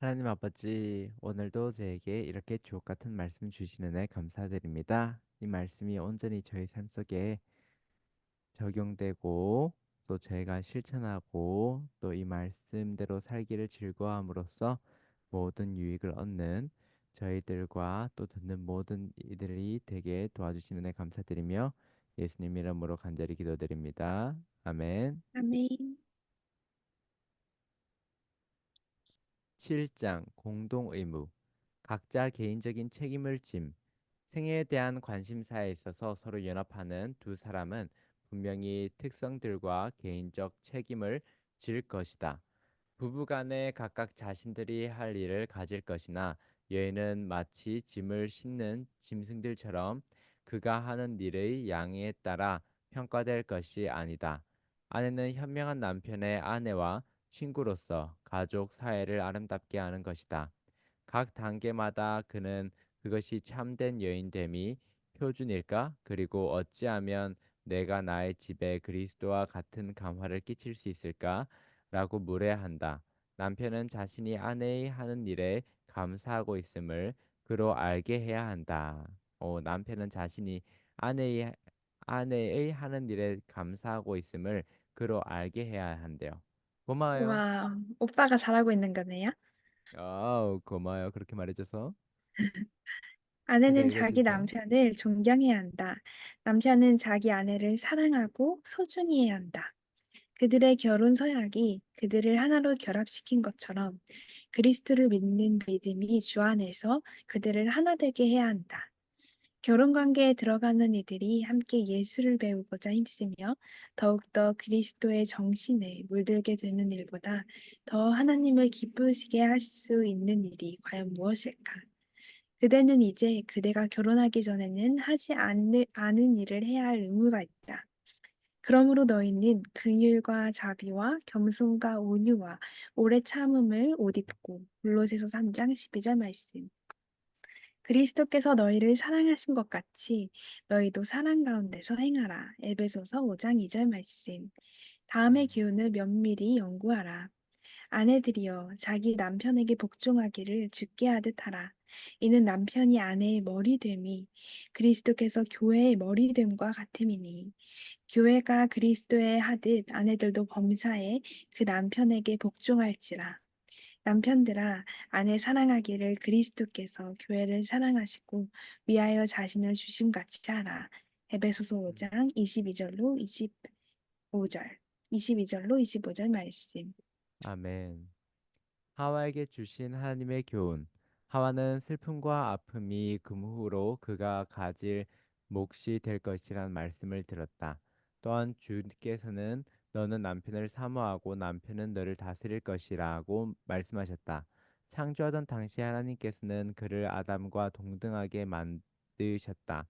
하나님 아버지, 오늘도 저에게 이렇게 주옥 같은 말씀 주시는 애 감사드립니다. 이 말씀이 온전히 저희 삶 속에 적용되고 또 저희가 실천하고 또 이 말씀대로 살기를 즐거움으로써 모든 유익을 얻는 저희들과 또 듣는 모든 이들이 되게 도와주시는 애 감사드리며 예수님 이름으로 간절히 기도드립니다. 아멘. 아멘. 7장 공동 의무 각자 개인적인 책임을 짐 생애에 대한 관심사에 있어서 서로 연합하는 두 사람은 분명히 특성들과 개인적 책임을 질 것이다. 부부간에 각각 자신들이 할 일을 가질 것이나 여인은 마치 짐을 싣는 짐승들처럼 그가 하는 일의 양에 따라 평가될 것이 아니다. 아내는 현명한 남편의 아내와 친구로서 가족 사회를 아름답게 하는 것이다. 각 단계마다 그는 그것이 참된 여인됨이 표준일까? 그리고 어찌하면 내가 나의 집에 그리스도와 같은 감화를 끼칠 수 있을까? 라고 물어야 한다. 남편은 자신이 아내의 하는 일에 감사하고 있음을 그로 알게 해야 한다. 남편은 자신이 아내의 아내의 하는 일에 감사하고 있음을 그로 알게 해야 한대요. 고마워요. 와, 오빠가 잘하고 있는 거네요. 아우, 고마워요. 그렇게 말해줘서. 그대 아내는 자기 읽어주세요. 남편을 존경해야 한다. 남편은 자기 아내를 사랑하고 소중히 해야 한다. 그들의 결혼 서약이 그들을 하나로 결합시킨 것처럼 그리스도를 믿는 믿음이 주 안에서 그들을 하나 되게 해야 한다. 결혼 관계에 들어가는 이들이 함께 예수를 배우고자 힘쓰며 더욱더 그리스도의 정신에 물들게 되는 일보다 더 하나님을 기쁘시게 할 수 있는 일이 과연 무엇일까? 그대는 이제 그대가 결혼하기 전에는 하지 않은 일을 해야 할 의무가 있다. 그러므로 너희는 긍휼과 자비와 겸손과 온유와 오래 참음을 옷 입고 골로새서 3장 12절 말씀. 그리스도께서 너희를 사랑하신 것 같이 너희도 사랑 가운데서 행하라. 에베소서 5장 2절 말씀. 다음의 음, 교훈을 면밀히 연구하라. 아내들이여 자기 남편에게 복종하기를 주께 하듯 하라. 이는 남편이 아내의 머리됨이 그리스도께서 교회의 머리됨과 같음이니 교회가 그리스도의 하듯 아내들도 범사에 그 남편에게 복종할지라. 남편들아, 아내 사랑하기를 그리스도께서 교회를 사랑하시고 위하여 자신을 주심같이 하라. 에베소서 음. 5장 22절로 25절, 22절로 25절 말씀. 아멘. 하와에게 주신 하나님의 교훈. 하와는 슬픔과 아픔이 금후로 그가 가질 몫이 될 것이라는 말씀을 들었다. 또한 주께서는 너는 남편을 사모하고 남편은 너를 다스릴 것이라고 말씀하셨다. 창조하던 당시 하나님께서는 그를 아담과 동등하게 만드셨다.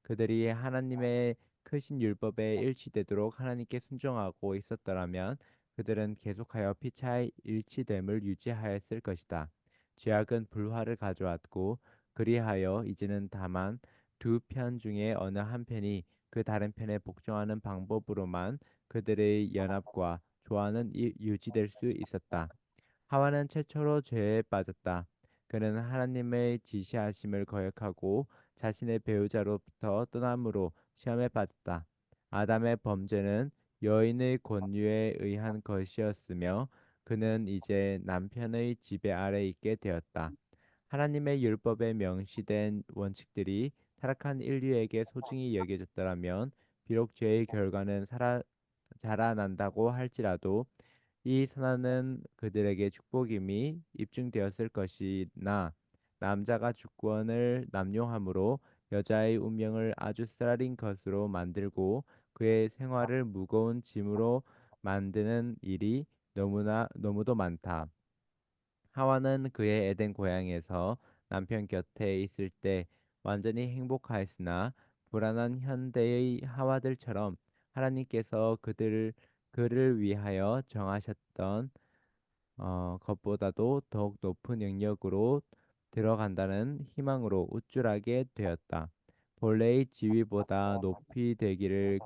그들이 하나님의 크신 율법에 일치되도록 하나님께 순종하고 있었더라면 그들은 계속하여 피차의 일치됨을 유지하였을 것이다. 죄악은 불화를 가져왔고 그리하여 이제는 다만 두 편 중에 어느 한 편이 그 다른 편에 복종하는 방법으로만 그들의 연합과 조화는 유지될 수 있었다. 하와는 최초로 죄에 빠졌다. 그는 하나님의 지시하심을 거역하고 자신의 배우자로부터 떠남으로 시험에 빠졌다. 아담의 범죄는 여인의 권유에 의한 것이었으며 그는 이제 남편의 지배 아래 있게 되었다. 하나님의 율법에 명시된 원칙들이 타락한 인류에게 소중히 여겨졌더라면 비록 죄의 결과는 자라난다고 할지라도 이 선언은 그들에게 축복임이 입증되었을 것이나 남자가 주권을 남용함으로 여자의 운명을 아주 쓰라린 것으로 만들고 그의 생활을 무거운 짐으로 만드는 일이 너무도 많다. 하와는 그의 에덴 고향에서 남편 곁에 있을 때 완전히 행복하였으나 불안한 현대의 하와들처럼 하나님께서 그를 위하여 정하셨던 것보다도 더욱 높은 영역으로 들어간다는 희망으로 우쭐하게 되었다. 본래의 지위보다 높이 되기를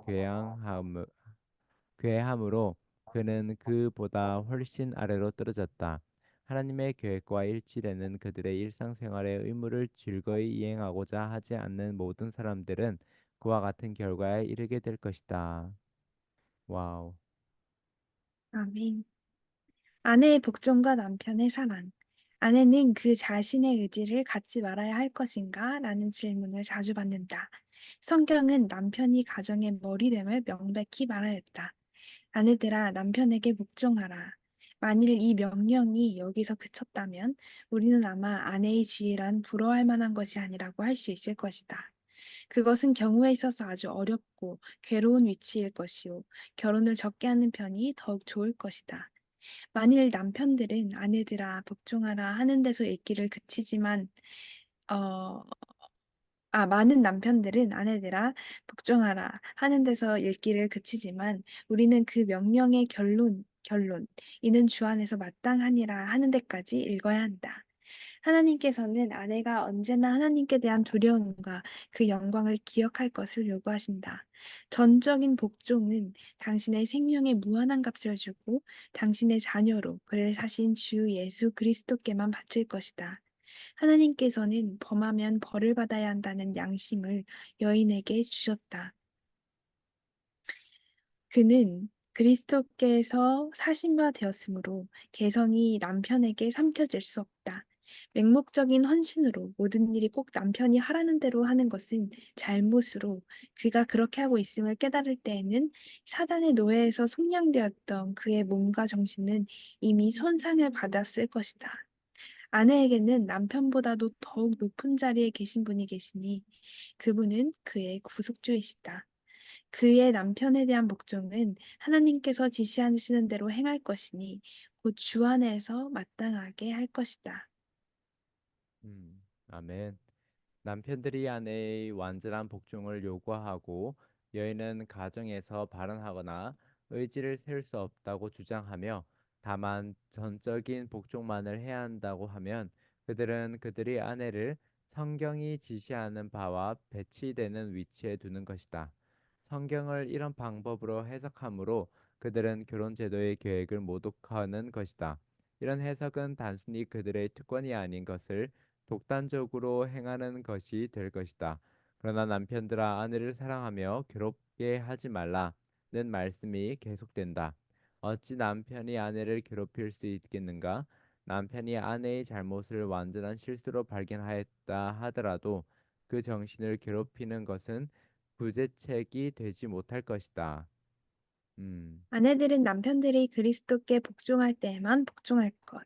괴함으로 그는 그보다 훨씬 아래로 떨어졌다. 하나님의 계획과 일치되는 그들의 일상생활의 의무를 즐거이 이행하고자 하지 않는 모든 사람들은 그와 같은 결과에 이르게 될 것이다. 와우. 아멘. 아내의 복종과 남편의 사랑. 아내는 그 자신의 의지를 갖지 말아야 할 것인가? 라는 질문을 자주 받는다. 성경은 남편이 가정의 머리됨을 명백히 말하였다. 아내들아, 남편에게 복종하라. 만일 이 명령이 여기서 그쳤다면 우리는 아마 아내의 지혜란 부러워할 만한 것이 아니라고 할 수 있을 것이다. 그것은 경우에 있어서 아주 어렵고 괴로운 위치일 것이요. 결혼을 적게 하는 편이 더욱 좋을 것이다. 만일 남편들은 아내들아 복종하라 하는 데서 읽기를 그치지만 어, 많은 남편들은 아내들아 복종하라 하는 데서 읽기를 그치지만 우리는 그 명령의 결론 이는 주 안에서 마땅하니라 하는 데까지 읽어야 한다. 하나님께서는 아내가 언제나 하나님께 대한 두려움과 그 영광을 기억할 것을 요구하신다. 전적인 복종은 당신의 생명에 무한한 값을 주고 당신의 자녀로 그를 사신 주 예수 그리스도께만 바칠 것이다. 하나님께서는 범하면 벌을 받아야 한다는 양심을 여인에게 주셨다. 그는 그리스도께서 사신 바 되었으므로 개성이 남편에게 삼켜질 수 없다. 맹목적인 헌신으로 모든 일이 꼭 남편이 하라는 대로 하는 것은 잘못으로 그가 그렇게 하고 있음을 깨달을 때에는 사단의 노예에서 속량되었던 그의 몸과 정신은 이미 손상을 받았을 것이다. 아내에게는 남편보다도 더욱 높은 자리에 계신 분이 계시니 그분은 그의 구속주이시다. 그의 남편에 대한 복종은 하나님께서 지시하시는 대로 행할 것이니 곧 주 안에서 마땅하게 할 것이다. 아멘. 남편들이 아내의 완전한 복종을 요구하고 여인은 가정에서 발언하거나 의지를 세울 수 없다고 주장하며 다만 전적인 복종만을 해야 한다고 하면 그들은 그들의 아내를 성경이 지시하는 바와 배치되는 위치에 두는 것이다. 성경을 이런 방법으로 해석함으로 그들은 결혼 제도의 계획을 모독하는 것이다. 이런 해석은 단순히 그들의 특권이 아닌 것을 독단적으로 행하는 것이 될 것이다. 그러나 남편들아 아내를 사랑하며 괴롭게 하지 말라는 말씀이 계속된다. 어찌 남편이 아내를 괴롭힐 수 있겠는가? 남편이 아내의 잘못을 완전한 실수로 발견하였다 하더라도 그 정신을 괴롭히는 것은 부재책이 되지 못할 것이다. 음, 아내들은 남편들이 그리스도께 복종할 때에만 복종할 것.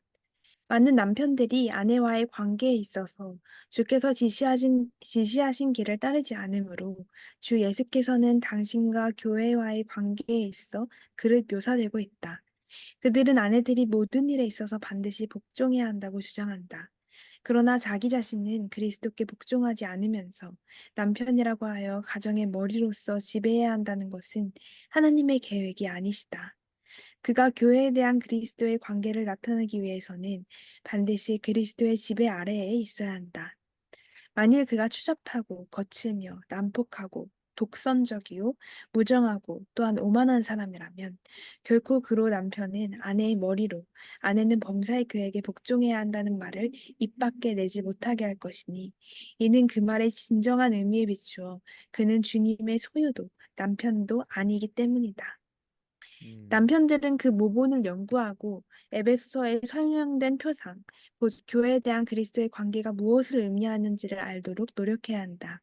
많은 남편들이 아내와의 관계에 있어서 주께서 지시하신 길을 따르지 않으므로 주 예수께서는 당신과 교회와의 관계에 있어 그릇 묘사되고 있다. 그들은 아내들이 모든 일에 있어서 반드시 복종해야 한다고 주장한다. 그러나 자기 자신은 그리스도께 복종하지 않으면서 남편이라고 하여 가정의 머리로서 지배해야 한다는 것은 하나님의 계획이 아니시다. 그가 교회에 대한 그리스도의 관계를 나타내기 위해서는 반드시 그리스도의 지배 아래에 있어야 한다. 만일 그가 추잡하고 거칠며 난폭하고 독선적이요 무정하고 또한 오만한 사람이라면 결코 그로 남편은 아내의 머리로 아내는 범사에 그에게 복종해야 한다는 말을 입 밖에 내지 못하게 할 것이니 이는 그 말의 진정한 의미에 비추어 그는 주님의 소유도 남편도 아니기 때문이다. 음, 남편들은 그 모본을 연구하고 에베소서에 설명된 표상, 곧 교회에 대한 그리스도의 관계가 무엇을 의미하는지를 알도록 노력해야 한다.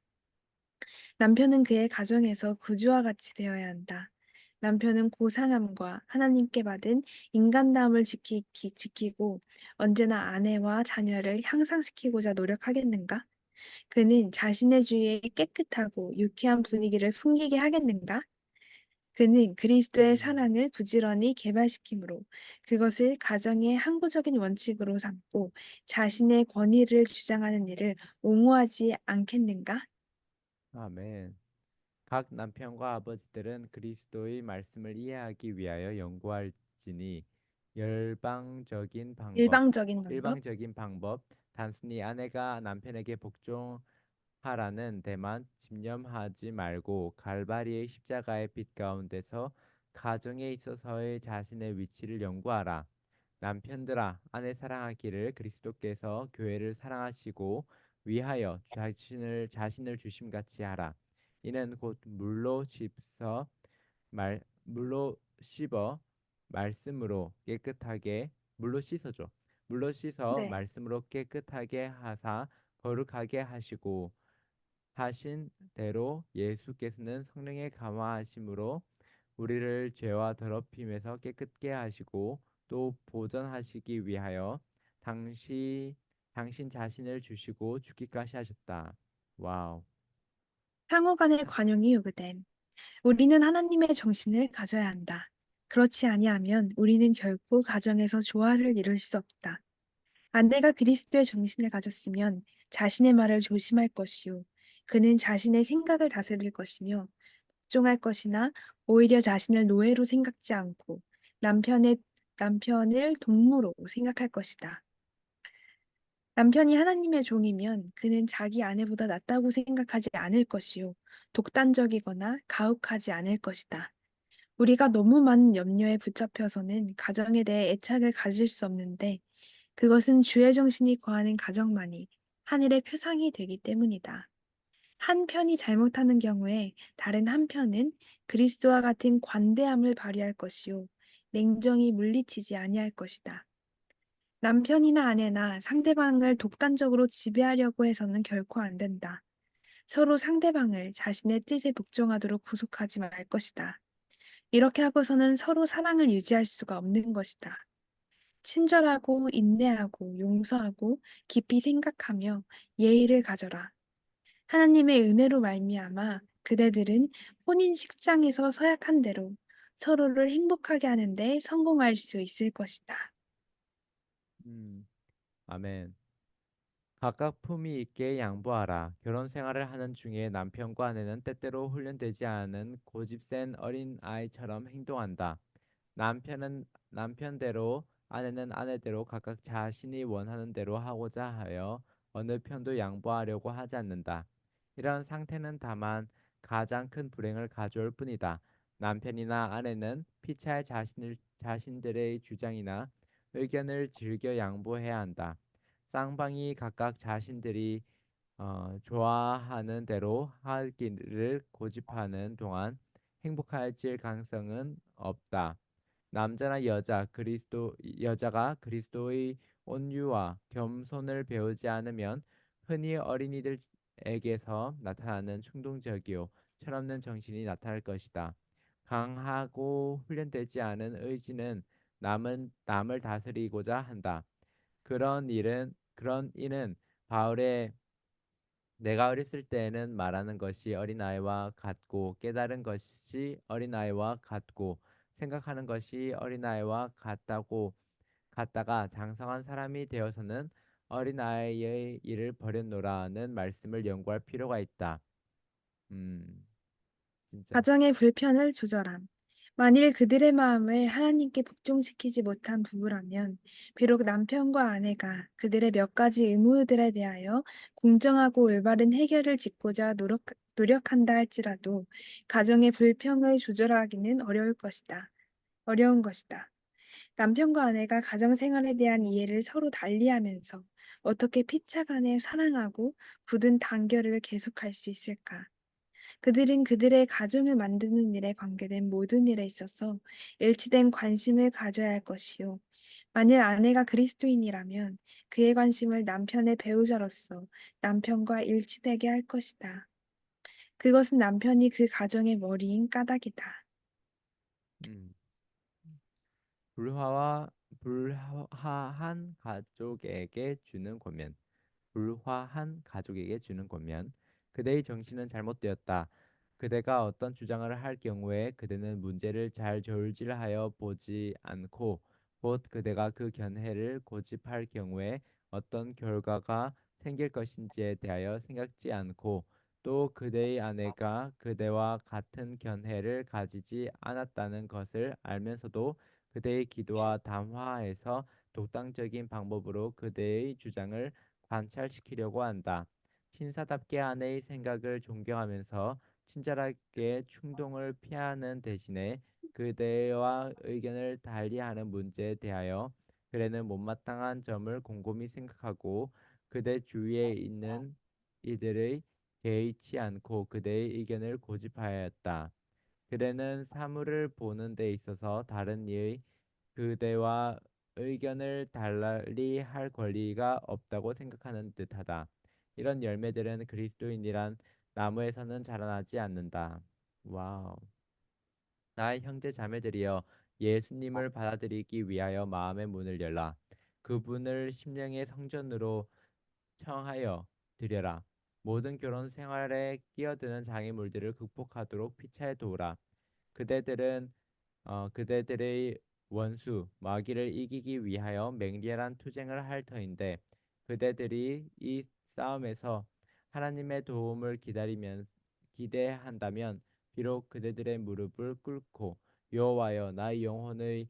남편은 그의 가정에서 구주와 같이 되어야 한다. 남편은 고상함과 하나님께 받은 인간다움을 지키고 언제나 아내와 자녀를 향상시키고자 노력하겠는가? 그는 자신의 주위에 깨끗하고 유쾌한 분위기를 풍기게 하겠는가? 그는 그리스도의 음, 사랑을 부지런히 개발시키므로 그것을 가정의 항구적인 원칙으로 삼고 자신의 권위를 주장하는 일을 옹호하지 않겠는가? 아멘. 각 남편과 아버지들은 그리스도의 말씀을 이해하기 위하여 연구할지니 열방적인 방법, 일방적인 방법? 일방적인 방법, 단순히 아내가 남편에게 복종하라는 데만 집념하지 말고 갈바리의 십자가의 빛 가운데서 가정에 있어서의 자신의 위치를 연구하라. 남편들아 아내 사랑하기를 그리스도께서 교회를 사랑하시고 위하여 자신을 주심같이 하라. 이는 곧 물로 씹어 말씀으로 깨끗하게 물로 씻어줘. 물로 씻어 네. 말씀으로 깨끗하게 하사 거룩하게 하시고 하신 대로 예수께서는 성령의 감화하심으로 우리를 죄와 더럽힘에서 깨끗게 하시고 또 보전하시기 위하여 당시 당신 자신을 주시고 죽기까지 하셨다. 와우. 상호 간의 관용이 요구됨. 우리는 하나님의 정신을 가져야 한다. 그렇지 아니하면 우리는 결코 가정에서 조화를 이룰 수 없다. 아내가 그리스도의 정신을 가졌으면 자신의 말을 조심할 것이요. 그는 자신의 생각을 다스릴 것이며 복종할 것이나 오히려 자신을 노예로 생각지 않고 남편의 남편을 동무로 생각할 것이다. 남편이 하나님의 종이면 그는 자기 아내보다 낫다고 생각하지 않을 것이요. 독단적이거나 가혹하지 않을 것이다. 우리가 너무 많은 염려에 붙잡혀서는 가정에 대해 애착을 가질 수 없는데 그것은 주의 정신이 거하는 가정만이 하늘의 표상이 되기 때문이다. 한 편이 잘못하는 경우에 다른 한 편은 그리스도와 같은 관대함을 발휘할 것이요. 냉정히 물리치지 아니할 것이다. 남편이나 아내나 상대방을 독단적으로 지배하려고 해서는 결코 안 된다. 서로 상대방을 자신의 뜻에 복종하도록 구속하지 말 것이다. 이렇게 하고서는 서로 사랑을 유지할 수가 없는 것이다. 친절하고 인내하고 용서하고 깊이 생각하며 예의를 가져라. 하나님의 은혜로 말미암아 그대들은 혼인 식장에서 서약한 대로 서로를 행복하게 하는데 성공할 수 있을 것이다. 음, 아멘. 각각 품위 있게 양보하라. 결혼 생활을 하는 중에 남편과 아내는 때때로 훈련되지 않은 고집센 어린 아이처럼 행동한다. 남편은 남편대로, 아내는 아내대로 각각 자신이 원하는 대로 하고자 하여 어느 편도 양보하려고 하지 않는다. 이런 상태는 다만 가장 큰 불행을 가져올 뿐이다. 남편이나 아내는 피차에 자신들의 주장이나 의견을 즐겨 양보해야 한다. 쌍방이 각각 자신들이 좋아하는 대로 하기를 고집하는 동안 행복해질 가능성은 없다. 여자가 그리스도의 온유와 겸손을 배우지 않으면 흔히 어린이들에게서 나타나는 충동적이요 철없는 정신이 나타날 것이다. 강하고 훈련되지 않은 의지는 남을 다스리고자 한다. 그런 이는 바울의 내가 어렸을 때에는 말하는 것이 어린아이와 같고 깨달은 것이 어린아이와 같고 생각하는 것이 어린아이와 같다가 장성한 사람이 되어서는 어린아이의 일을 버렸노라는 말씀을 연구할 필요가 있다. 음, 진짜. 가정의 불편을 조절함. 만일 그들의 마음을 하나님께 복종시키지 못한 부부라면, 비록 남편과 아내가 그들의 몇 가지 의무들에 대하여 공정하고 올바른 해결을 짓고자 노력한다 할지라도, 가정의 불평을 조절하기는 어려운 것이다. 남편과 아내가 가정 생활에 대한 이해를 서로 달리하면서 어떻게 피차간에 사랑하고 굳은 단결을 계속할 수 있을까? 그들은 그들의 가정을 만드는 일에 관계된 모든 일에 있어서 일치된 관심을 가져야 할 것이요. 만일 아내가 그리스도인이라면 그의 관심을 남편의 배우자로서 남편과 일치되게 할 것이다. 그것은 남편이 그 가정의 머리인 까닭이다. 음. 불화와 불화한 가족에게 주는 권면. 불화한 가족에게 주는 권면. 그대의 정신은 잘못되었다. 그대가 어떤 주장을 할 경우에 그대는 문제를 잘 졸질하여 보지 않고 곧 그대가 그 견해를 고집할 경우에 어떤 결과가 생길 것인지에 대하여 생각지 않고 또 그대의 아내가 그대와 같은 견해를 가지지 않았다는 것을 알면서도 그대의 기도와 담화에서 독단적인 방법으로 그대의 주장을 관찰시키려고 한다. 신사답게 아내의 생각을 존경하면서 친절하게 충동을 피하는 대신에 그대와 의견을 달리하는 문제에 대하여 그대는 못마땅한 점을 곰곰이 생각하고 그대 주위에 있는 이들의 개의치 않고 그대의 의견을 고집하였다. 그대는 사물을 보는 데 있어서 다른 이의 그대와 의견을 달리 할 권리가 없다고 생각하는 듯하다. 이런 열매들은 그리스도인이란 나무에서는 자라나지 않는다. 와우. 나의 형제 자매들이여 예수님을 받아들이기 위하여 마음의 문을 열라. 그분을 심령의 성전으로 청하여 드려라. 모든 결혼 생활에 끼어드는 장애물들을 극복하도록 피차에 도우라. 그대들은 그대들의 원수 마귀를 이기기 위하여 맹렬한 투쟁을 할 터인데 그대들이 이 싸움에서 하나님의 도움을 기다리면 기대한다면 비록 그대들의 무릎을 꿇고 여호와여 나의 영혼의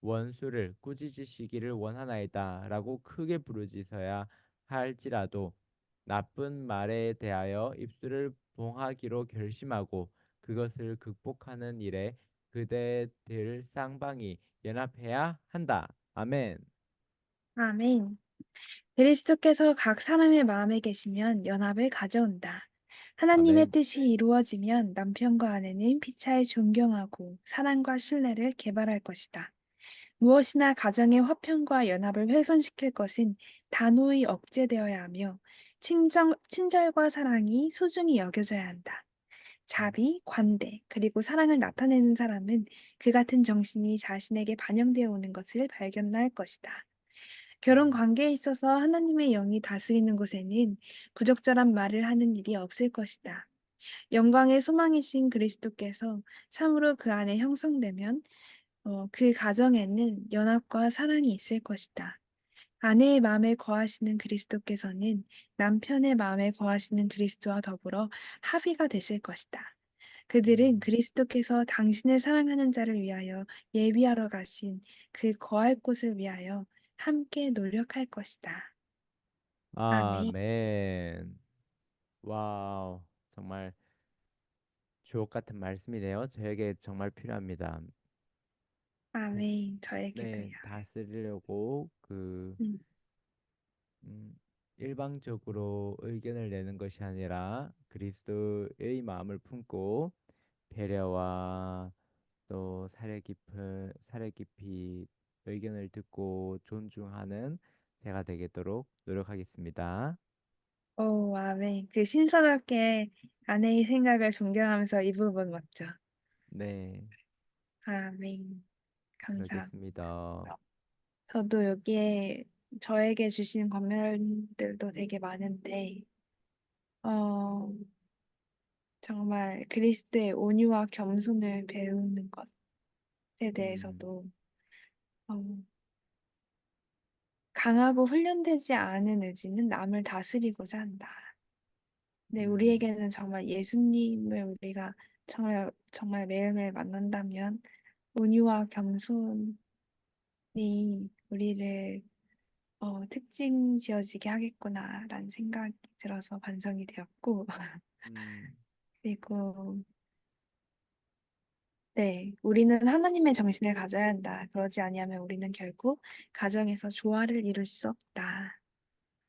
원수를 꾸짖으시기를 원하나이다라고 크게 부르짖어야 할지라도 나쁜 말에 대하여 입술을 봉하기로 결심하고 그것을 극복하는 일에 그대들 쌍방이 연합해야 한다. 아멘. 아멘. 그리스도께서 각 사람의 마음에 계시면 연합을 가져온다. 하나님의 아멘. 뜻이 이루어지면 남편과 아내는 피차에 존경하고 사랑과 신뢰를 개발할 것이다. 무엇이나 가정의 화평과 연합을 훼손시킬 것은 단호히 억제되어야 하며 친절과 사랑이 소중히 여겨져야 한다. 음, 자비, 관대, 그리고 사랑을 나타내는 사람은 그 같은 정신이 자신에게 반영되어 오는 것을 발견할 것이다. 결혼 음, 관계에 있어서 하나님의 영이 다스리는 곳에는 부적절한 말을 하는 일이 없을 것이다. 영광의 소망이신 그리스도께서 참으로 그 안에 형성되면 그 가정에는 연합과 사랑이 있을 것이다. 아내의 마음에 거하시는 그리스도께서는 남편의 마음에 거하시는 그리스도와 더불어 합의가 되실 것이다. 그들은 음. 그리스도께서 당신을 사랑하는 자를 위하여 예비하러 가신 그 거할 곳을 위하여 함께 노력할 것이다. 아멘. 아멘. 와우. 정말 주옥 같은 말씀이네요. 저에게 정말 필요합니다. 다, 아멘. 저에게도요. 네, 다스리려고 음. 음, 일방적으로 의견을 내는 것이 아니라 그리스도의 마음을 품고 배려와 또 사려 깊이 의견을 듣고 존중하는 제가 되겠도록 노력하겠습니다. 오, 아멘. 그 신선하게 아내의 생각을 존경하면서 이 부분 맞죠? 네, 아멘. 감사합니다. 그러겠습니다. 저도 여기에 저에게 주신 권면들도 되게 많은데, 어, 정말 그리스도의 온유와 겸손을 배우는 것에 음, 대해서도, 어, 강하고 훈련되지 않은 의지는 남을 다스리고자 한다. 근데 음, 우리에게는 정말 예수님을 우리가 정말 매일매일 만난다면 온유와 겸손이 우리를 특징 지어지게 하겠구나라는 생각이 들어서 반성이 되었고, 음, 그리고 네, 우리는 하나님의 정신을 가져야 한다. 그러지 아니하면 우리는 결국 가정에서 조화를 이룰 수 없다.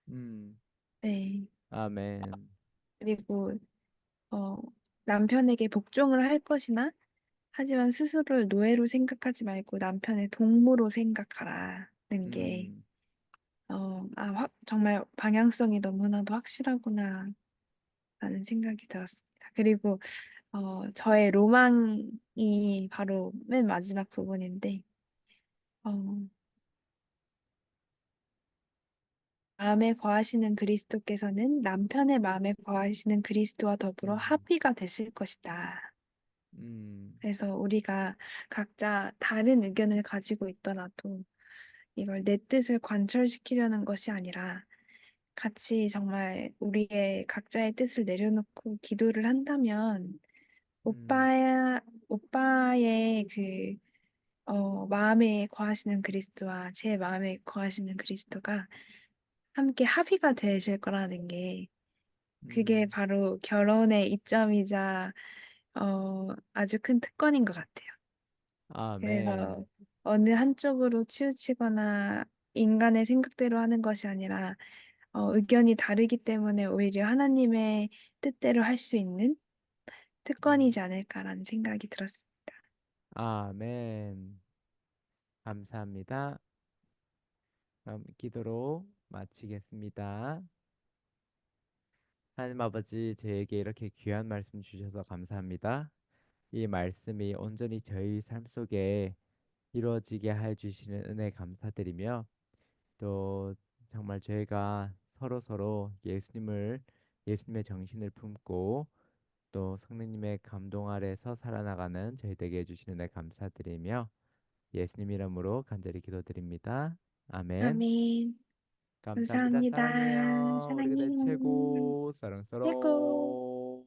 음, 네, 아멘. 그리고 어, 남편에게 복종을 할 것이나 하지만 스스로를 노예로 생각하지 말고 남편의 동무로 생각하라는 게 음, 정말 방향성이 너무나도 확실하구나 라는 생각이 들었습니다. 그리고 저의 로망이 바로 맨 마지막 부분인데 어, 마음에 거하시는 그리스도께서는 남편의 마음에 거하시는 그리스도와 더불어 음, 합의가 되실 것이다. 음, 그래서 우리가 각자 다른 의견을 가지고 있더라도 이걸 내 뜻을 관철시키려는 것이 아니라 같이 정말 우리의 각자의 뜻을 내려놓고 기도를 한다면 음, 오빠의 마음에 거하시는 그리스도와 제 마음에 거하시는 그리스도가 함께 합의가 되실 거라는 게 그게 음, 바로 결혼의 이점이자 아주 큰 특권인 것 같아요. 그래서 아멘. 어느 한쪽으로 치우치거나 인간의 생각대로 하는 것이 아니라 의견이 다르기 때문에 오히려 하나님의 뜻대로 할 수 있는 음, 특권이지 않을까라는 생각이 들었습니다. 아멘. 감사합니다. 그럼 기도로 마치겠습니다. 하나님 아버지, 저에게 이렇게 귀한 말씀 주셔서 감사합니다. 이 말씀이 온전히 저희 삶 속에 이루어지게 해 주시는 은혜 감사드리며 또 정말 저희가 서로 예수님의 정신을 품고 또 성령님의 감동 아래서 살아나가는 저희 되게 해주시는 데 감사드리며 예수님 이름으로 간절히 기도드립니다. 아멘. 아멘. 감사합니다. 감사합니다. 사랑해요. 우리 그대 사랑해요. 최고. 최고. 사랑스러워.